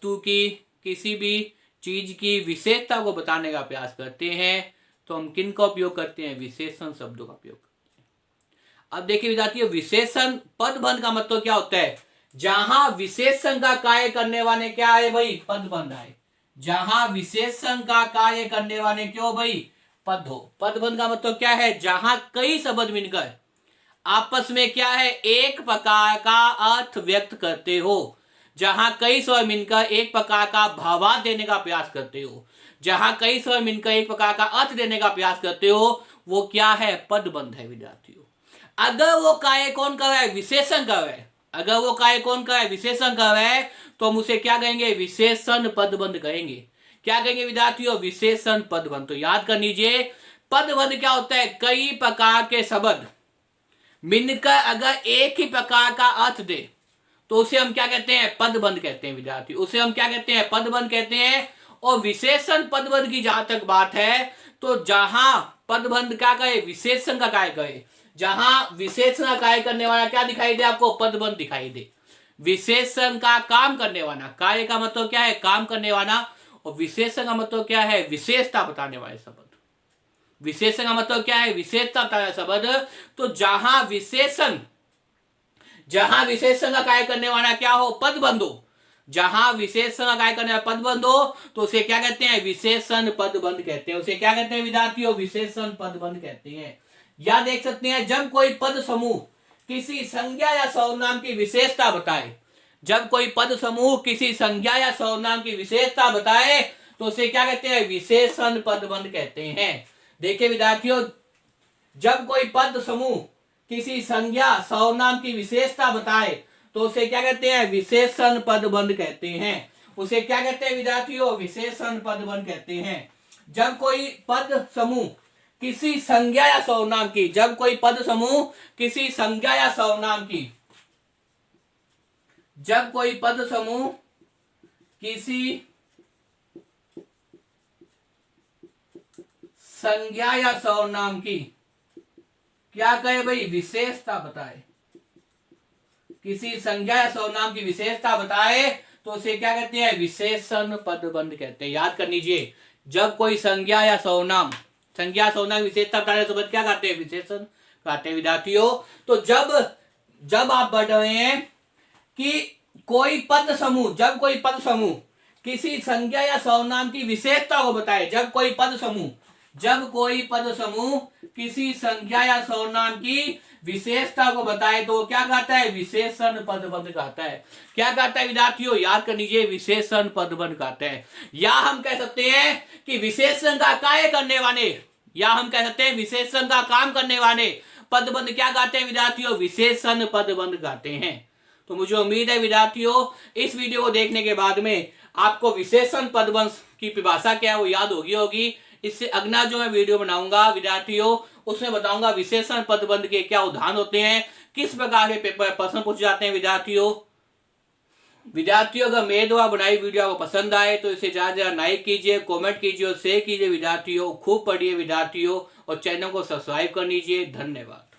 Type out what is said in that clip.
वस्तु की, किसी भी चीज की विशेषता को बताने का प्रयास करते हैं तो हम किन का उपयोग करते हैं? विशेषण शब्दों का उपयोग करते हैं। अब देखिए विद्यार्थियों, विशेषण पदबंध का मतलब क्या होता है? जहां विशेषण का कार्य करने वाले क्या है भाई? पदबंध है। जहां विशेषण का कार्य करने वाले क्यों भाई? पद हो। पदबंध का मतलब क्या है? जहां कई शब्द मिलकर आपस में क्या है? एक प्रकार का अर्थ व्यक्त करते हो। जहां कई स्वर मिलकर एक प्रकार का भावार्थ देने का प्रयास करते हो, जहां कई स्वर मिलकर एक प्रकार का अर्थ देने का प्रयास करते हो, वो क्या है? पदबंध है विद्यार्थियों। अगर वो कार्य कौन कर रहा है? विशेषण कर रहा है। अगर वो कार्य कौन कर रहा है? विशेषण कर रहा है, तो हम उसे क्या कहेंगे? विशेषण पदबंध कहेंगे। क्या कहेंगे विद्यार्थियों? विशेषण पदबंध। तो याद कर लीजिए, पदबंध क्या होता है? कई प्रकार के शब्द मिलकर अगर एक ही प्रकार का अर्थ दे तो उसे हम क्या कहते हैं? पदबंध कहते हैं विद्यार्थी। उसे हम क्या कहते हैं? पदबंध कहते हैं। और विशेषण पदबंध की जहां तक बात है, तो जहां पदबंध क्या कहे? विशेषण का कार्य करे। जहां विशेषण का कार्य करने वाला क्या दिखाई दे आपको? पदबंध दिखाई दे। विशेषण का काम करने वाला, कार्य का मतलब क्या है? काम करने वाला। और विशेषण का मतलब क्या है? विशेषता बताने वाले शब्द। विशेषण का मतलब क्या है? विशेषता बताने शब्द। तो जहां विशेषण का कार्य करने वाला क्या हो? पदबंध हो। जहां विशेषण का कार्य करने वाला पदबंध हो तो उसे क्या कहते हैं? विशेषण पदबंध कहते हैं। उसे क्या कहते हैं विद्यार्थियों? विशेषण पदबंध कहते हैं। या देख सकते हैं, जब कोई पद समूह किसी संज्ञा या सर्वनाम की विशेषता बताए, जब कोई पद समूह किसी संज्ञा या सर्वनाम की विशेषता बताए तो उसे क्या कहते हैं? विशेषण पदबंध कहते हैं। देखिए विद्यार्थियों, जब कोई पद समूह किसी संज्ञा सर्वनाम की विशेषता बताए तो उसे क्या कहते हैं? विशेषण पदबंध कहते हैं। उसे क्या कहते हैं विद्यार्थियों? विशेषण पदबंध कहते हैं। जब कोई पद समूह किसी संज्ञा या सर्वनाम की, जब कोई पद समूह किसी संज्ञा या सर्वनाम की, जब कोई पद समूह किसी संज्ञा या सर्वनाम की क्या कहे भाई? विशेषता बताए। किसी संज्ञा या सर्वनाम की विशेषता बताए तो उसे क्या कहते हैं? विशेषण पदबंध कहते हैं। याद कर लीजिए, जब कोई संज्ञा या सर्वनाम, संज्ञा सर्वनाम विशेषता बताने तो क्या कहते हैं? विशेषण कहते हैं विद्यार्थियों। तो जब आप बढ़ रहे हैं कि कोई पद समूह, जब कोई पद समूह किसी संज्ञा या सर्वनाम की विशेषता को बताए, जब कोई पद समूह किसी संज्ञा या सर्वनाम की विशेषता को बताए तो क्या कहता है? विशेषण पदबंध कहता है। क्या कहता है विद्यार्थियों? याद कर लीजिए, विशेषण पदबंध कहते हैं। या हम कह सकते हैं कि विशेषण का कार्य करने वाले, या हम कह सकते हैं विशेषण का काम करने वाले पदबंध क्या कहते हैं विद्यार्थियों? विशेषण पदबंध कहते हैं। तो मुझे उम्मीद है विद्यार्थियों, इस वीडियो को देखने के बाद में आपको विशेषण पदबंध की परिभाषा क्या है वो याद होगी। इससे अगला जो मैं वीडियो बनाऊंगा विद्यार्थियों, उसमें बताऊंगा विशेषण पदबंध के क्या उदाहरण होते हैं, किस प्रकार के पेपर प्रश्न पूछे जाते हैं विद्यार्थियों। अगर मेरे द्वारा बनाई वीडियो आपको पसंद आए तो इसे ज्यादा से ज्यादा लाइक कीजिए, कमेंट कीजिए और शेयर कीजिए विद्यार्थियों। खूब पढ़िए विद्यार्थियों और चैनल को सब्सक्राइब कर लीजिए। धन्यवाद।